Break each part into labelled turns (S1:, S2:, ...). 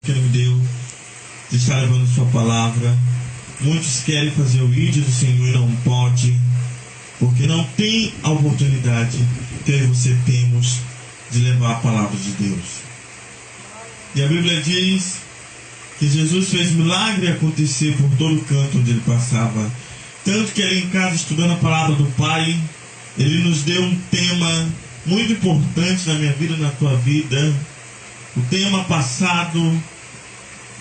S1: que Ele me deu de estar levando sua palavra. Muitos querem fazer o ID do Senhor e não pode, porque não tem a oportunidade que eu e você temos de levar a palavra de Deus. E a Bíblia diz que Jesus fez milagre acontecer por todo canto onde Ele passava. Tanto que ali em casa, estudando a palavra do Pai, Ele nos deu um tema muito importante na minha vida e na tua vida. O tema passado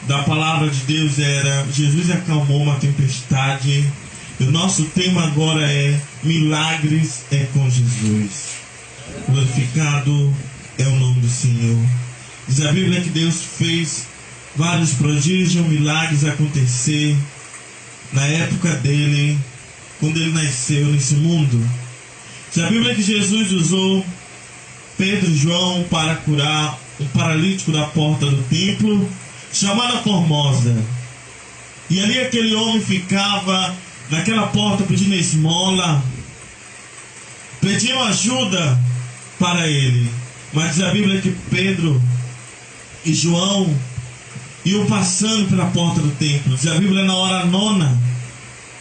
S1: da palavra de Deus era Jesus acalmou uma tempestade. E o nosso tema agora é milagres é com Jesus. Glorificado é o nome do Senhor. Diz a Bíblia que Deus fez vários prodígios, milagres acontecer na época dele, quando ele nasceu nesse mundo. Diz a Bíblia que Jesus usou Pedro e João para curar um paralítico da porta do templo, chamada Formosa. E ali aquele homem ficava naquela porta pedindo esmola, pedindo ajuda para ele. Mas diz a Bíblia que Pedro e João iam passando pela porta do templo. Diz a Bíblia na hora nona,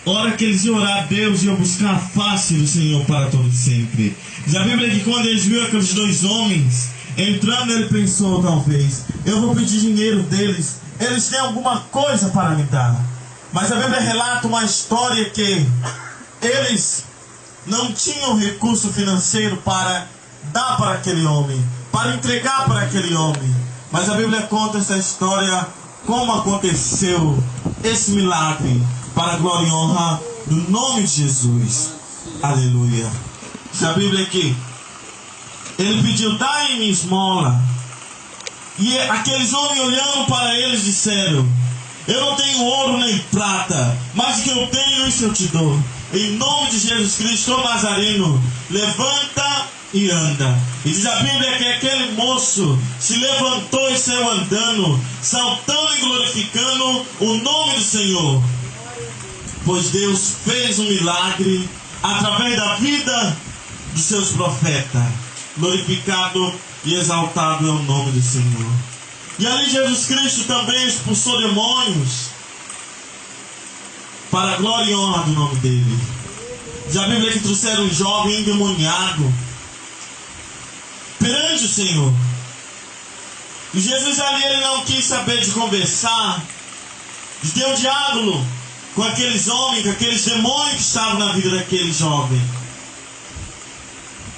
S1: hora que eles iam orar a Deus, iam buscar a face do Senhor para todo sempre. Diz a Bíblia que quando eles viram aqueles dois homens entrando, ele pensou, talvez, eu vou pedir dinheiro deles, eles têm alguma coisa para me dar. Mas a Bíblia relata uma história que eles não tinham recurso financeiro para dar para aquele homem, para entregar para aquele homem. Mas a Bíblia conta essa história, como aconteceu esse milagre, para a glória e honra do nome de Jesus. Aleluia. Diz a Bíblia que ele pediu, dai-me esmola. E aqueles homens olhando para eles disseram, eu não tenho ouro nem prata, mas o que eu tenho isso eu te dou. Em nome de Jesus Cristo, o Nazareno, levanta e anda. E diz a Bíblia que aquele moço se levantou e saiu andando, saltando e glorificando o nome do Senhor. Pois Deus fez um milagre através da vida dos seus profetas. Glorificado e exaltado é o nome do Senhor. E ali Jesus Cristo também expulsou demônios para a glória e honra do nome dele. Diz a Bíblia que trouxeram um jovem endemoniado perante o Senhor. E Jesus ali, ele não quis saber de conversar, deu diálogo com aqueles homens, com aqueles demônios que estavam na vida daquele jovem.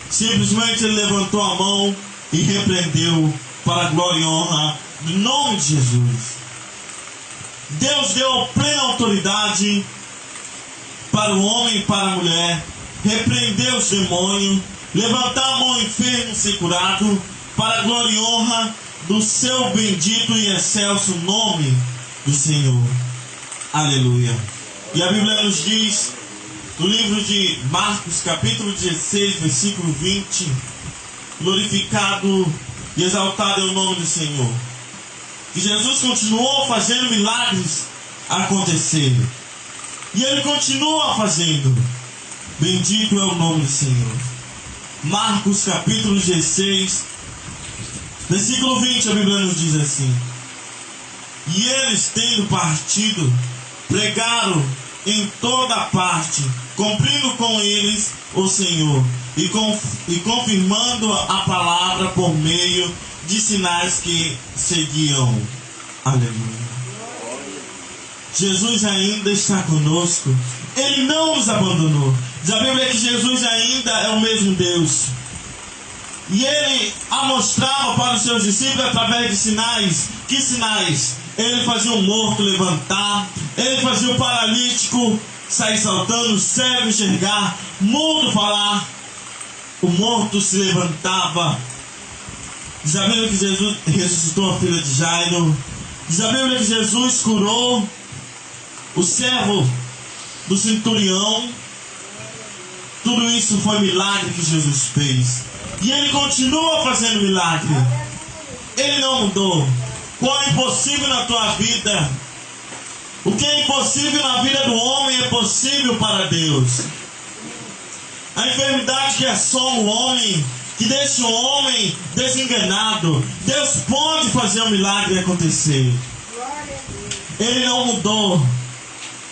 S1: Simplesmente ele levantou a mão e repreendeu para a glória e honra do nome de Jesus. Deus deu plena autoridade para o homem e para a mulher repreender os demônios, levantar a mão enfermo e ser curado, para a glória e honra do seu bendito e excelso nome do Senhor. Aleluia. E a Bíblia nos diz, no livro de Marcos, capítulo 16, versículo 20, glorificado e exaltado é o nome do Senhor. E Jesus continuou fazendo milagres acontecer. E Ele continua fazendo. Bendito é o nome do Senhor. Marcos, capítulo 16, versículo 20, a Bíblia nos diz assim: e eles, tendo partido, pregaram em toda parte, cumprindo com eles o Senhor, e confirmando a palavra por meio de sinais que seguiam. Aleluia. Jesus ainda está conosco. Ele não nos abandonou. Diz a Bíblia que Jesus ainda é o mesmo Deus. E Ele a mostrava para os seus discípulos através de sinais. Que sinais? Ele fazia o morto levantar, Ele fazia o paralítico sair saltando, o cego enxergar, mudo falar, o morto se levantava. Diz a Bíblia que Jesus ressuscitou a filha de Jairo. Diz a Bíblia que Jesus curou o servo do centurião. Tudo isso foi milagre que Jesus fez. E Ele continua fazendo milagre. Ele não mudou. Qual é impossível na tua vida? O que é impossível na vida do homem é possível para Deus. A enfermidade que assola o homem que desse homem desenganado, Deus pode fazer um milagre acontecer. Ele não mudou.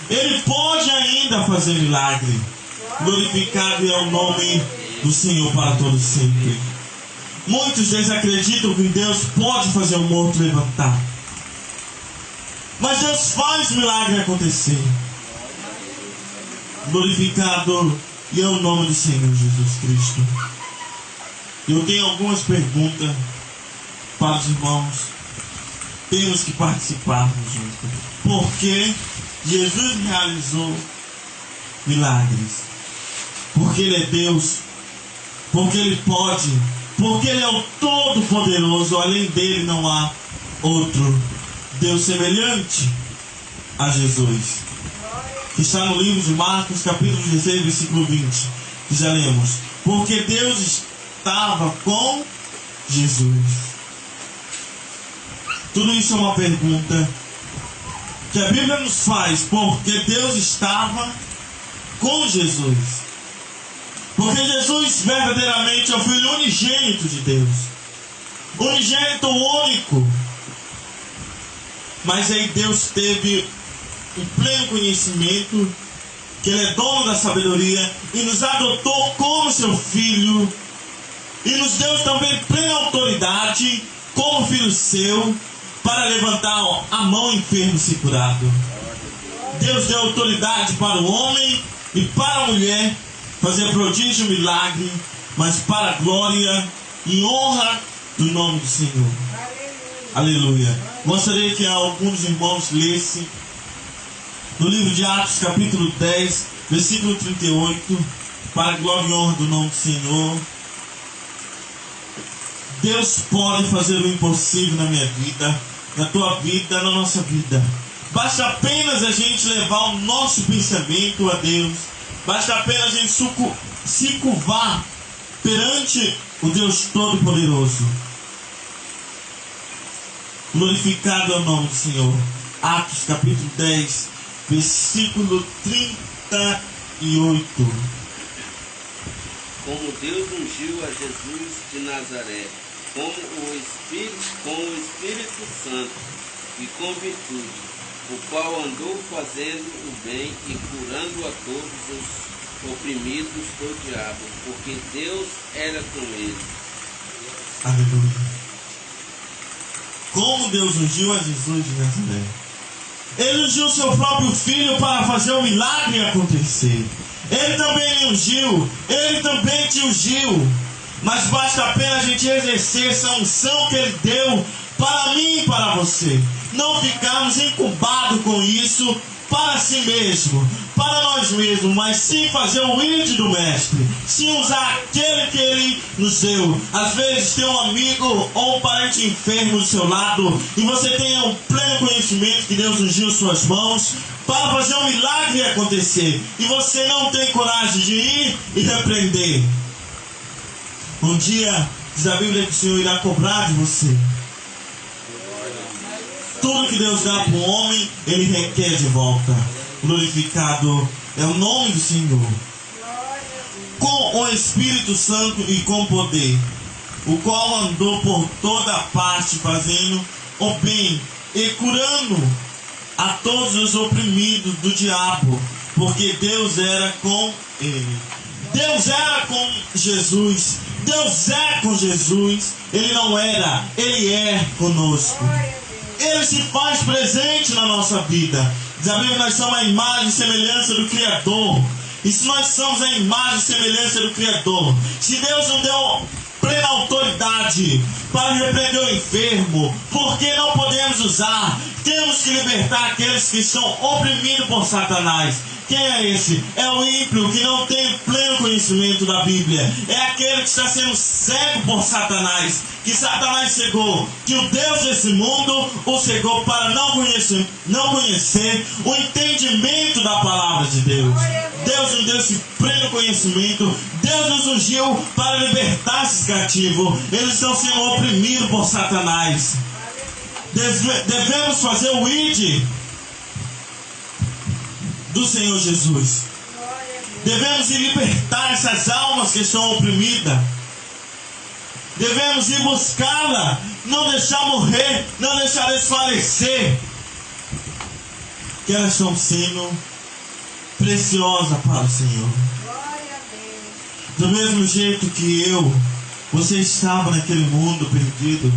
S1: Ele pode ainda fazer milagre. Glorificado é o nome do Senhor para todo sempre. Muitos desacreditam que Deus pode fazer o morto levantar. Mas Deus faz milagre acontecer. Glorificado é o nome do Senhor Jesus Cristo. Eu tenho algumas perguntas para os irmãos. Temos que participarmos juntos. Por que Jesus realizou milagres? Porque Ele é Deus. Porque Ele pode. Porque Ele é o Todo-Poderoso. Além dele não há outro Deus semelhante a Jesus. Que está no livro de Marcos, capítulo 16, versículo 20. Que já lemos. Porque Deus estava com Jesus. Tudo isso é uma pergunta que a Bíblia nos faz. Porque Deus estava com Jesus. Porque Jesus verdadeiramente é o Filho unigênito de Deus. Unigênito único. Mas aí Deus teve um pleno conhecimento que Ele é dono da sabedoria e nos adotou como seu Filho. E nos deu também plena autoridade como Filho seu para levantar a mão enfermo e ser curado. Deus deu autoridade para o homem e para a mulher fazer prodígio, milagre, mas para a glória e honra do nome do Senhor. Aleluia. Gostaria que alguns irmãos lessem no livro de Atos, capítulo 10, versículo 38, para a glória e honra do nome do Senhor. Deus pode fazer o impossível na minha vida, na tua vida, na nossa vida. Basta apenas a gente levar o nosso pensamento a Deus. Basta apenas a gente se curvar perante o Deus Todo-Poderoso. Glorificado é o nome do Senhor. Atos capítulo 10, versículo 38.
S2: Como Deus ungiu a Jesus de Nazaré, com o Espírito Santo e com virtude, o qual andou fazendo o bem e curando a todos os oprimidos do diabo, porque Deus era com ele.
S1: Aleluia. Como Deus ungiu a Jesus de Nazaré. Ele ungiu seu próprio Filho para fazer o milagre acontecer. Ele também lhe ungiu. Ele também te ungiu. Mas basta apenas a gente exercer essa unção que Ele deu para mim e para você. Não ficarmos incubados com isso para si mesmo, para nós mesmos, mas sim fazer o id do Mestre, sim usar aquele que Ele nos deu. Às vezes tem um amigo ou um parente enfermo do seu lado e você tem um pleno conhecimento que Deus ungiu suas mãos para fazer um milagre acontecer e você não tem coragem de ir e repreender. Um dia diz a Bíblia que o Senhor irá cobrar de você. Tudo que Deus dá para o homem, Ele requer de volta. Glorificado é o nome do Senhor. Com o Espírito Santo e com poder, o qual andou por toda parte fazendo o bem e curando a todos os oprimidos do diabo, porque Deus era com ele. Deus era com Jesus. Deus é com Jesus. Ele não era, Ele é conosco. Ele se faz presente na nossa vida. Diz a Bíblia que nós somos a imagem e semelhança do Criador. E se nós somos a imagem e semelhança do Criador, se Deus nos deu plena autoridade para repreender o enfermo, por que não podemos usar? Temos que libertar aqueles que são oprimidos por Satanás. Quem é esse? É o ímpio que não tem pleno conhecimento da Bíblia. É aquele que está sendo cego por Satanás. Que Satanás cegou. Que o Deus desse mundo o cegou para não conhecer o entendimento da palavra de Deus. Deus nos deu esse pleno conhecimento. Deus nos ungiu para libertar esses cativos. Eles estão sendo oprimidos por Satanás. Devemos fazer o id do Senhor Jesus. Devemos libertar essas almas que estão oprimidas. devemos ir buscá-la, não deixar morrer, não deixar desfalecer, que elas estão sendo preciosas para o Senhor. Do mesmo jeito que você estava naquele mundo perdido,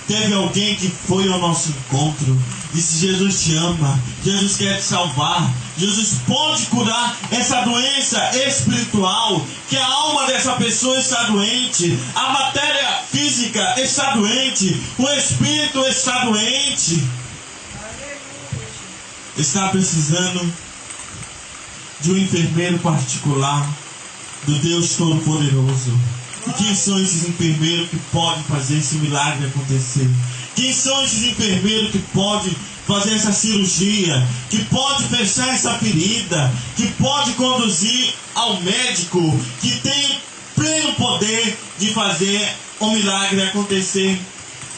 S1: teve alguém que foi ao nosso encontro, disse: Jesus te ama, Jesus quer te salvar, Jesus pode curar essa doença espiritual, que a alma dessa pessoa está doente, a matéria física está doente, o espírito está doente, está precisando de um enfermeiro particular do Deus Todo-Poderoso. E quem são esses enfermeiros que podem fazer esse milagre acontecer? Quem são esses enfermeiros que podem fazer essa cirurgia, que pode fechar essa ferida, que pode conduzir ao médico, que tem pleno poder de fazer o milagre acontecer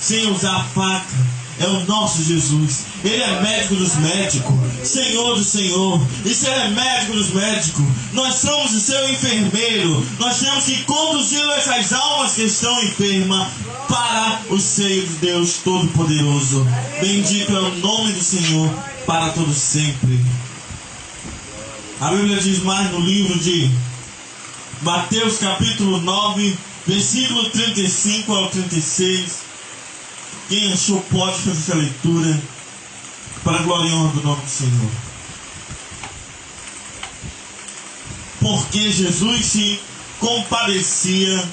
S1: sem usar faca? É o nosso Jesus. Ele é médico dos médicos, Senhor do Senhor. E se Ele é médico dos médicos, nós somos o seu enfermeiro. Nós temos que conduzir essas almas que estão enfermas para o seio de Deus Todo-Poderoso. Bendito é o nome do Senhor para todos sempre. A Bíblia diz mais no livro de Mateus capítulo 9, versículo 35 ao 36. Quem achou pode fazer essa leitura para a glória e honra do nome do Senhor. Porque Jesus se compadecia.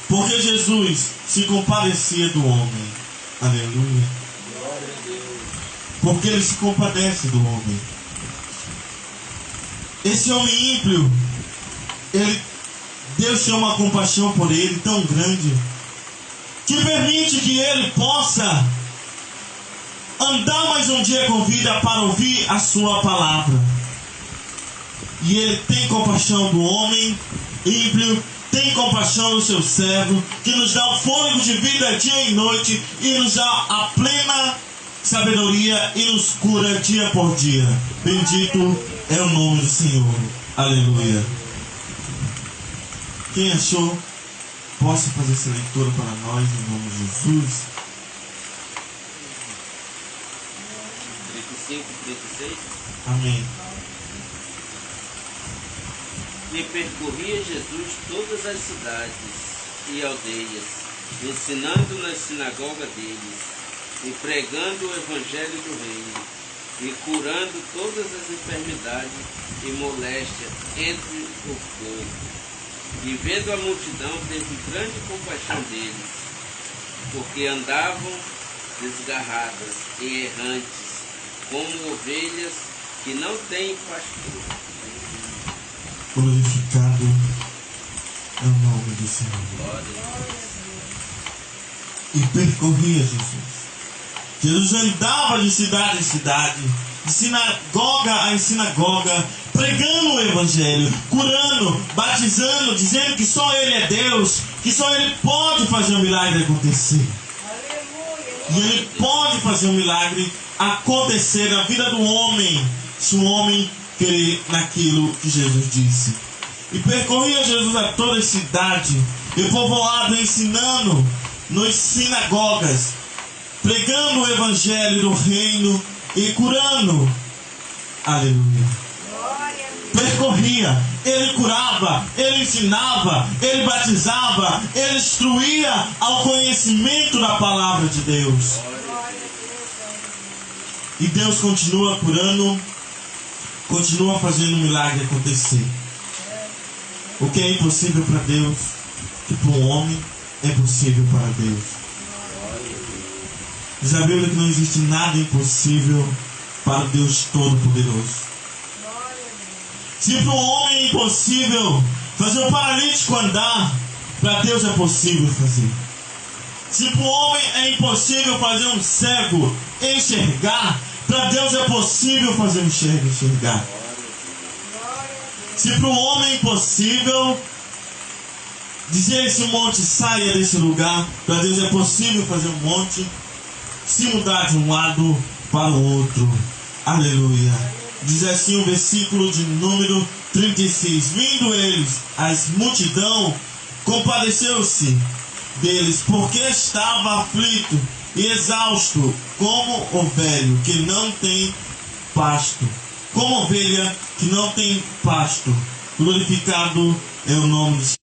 S1: Porque Jesus se compadecia do homem. Aleluia. Porque Ele se compadece do homem. Esse homem ímpio, Deus tem uma compaixão por ele tão grande, que permite que ele possa andar mais um dia com vida para ouvir a sua palavra. E ele tem compaixão do homem ímpio, tem compaixão do seu servo, que nos dá o fôlego de vida dia e noite, e nos dá a plena sabedoria e nos cura dia por dia. Bendito é o nome do Senhor. Aleluia. Quem achou, possa fazer essa leitura para nós, em nome de Jesus.
S2: 35, 36.
S1: Amém.
S2: E percorria Jesus todas as cidades e aldeias, ensinando nas sinagogas deles, e pregando o evangelho do reino, e curando todas as enfermidades e moléstias entre o povo. E vendo a multidão, teve grande compaixão deles, porque andavam desgarradas e errantes, como ovelhas que não têm pastor.
S1: Glorificado é o nome do Senhor. E percorria Jesus. Jesus andava de cidade em cidade, de sinagoga em sinagoga, pregando o evangelho, curando, batizando, dizendo que só Ele é Deus, que só Ele pode fazer um milagre acontecer. E Ele pode fazer um milagre acontecer na vida do homem, se o homem crer naquilo que Jesus disse. E percorria Jesus a toda a cidade e povoado, ensinando nas sinagogas, pregando o evangelho do reino e curando. Aleluia. Percorria, ele curava, ele ensinava, ele batizava, ele instruía ao conhecimento da palavra de Deus. E Deus continua curando, continua fazendo um milagre acontecer. O que é impossível para Deus, que para o homem é possível para Deus. Diz a Bíblia que não existe nada impossível para Deus Todo-Poderoso. Se para o homem é impossível fazer um paralítico andar, para Deus é possível fazer. Se para o homem é impossível fazer um cego enxergar, para Deus é possível fazer um cego enxergar. Se para o homem é impossível dizer esse monte saia desse lugar, para Deus é possível fazer um monte se mudar de um lado para o outro. Aleluia. Diz assim o versículo de número 36. Vindo eles, as multidão, Compadeceu-se deles, porque estava aflito e exausto, como ovelho que não tem pasto. Como ovelha que não tem pasto. Glorificado é o nome do Senhor.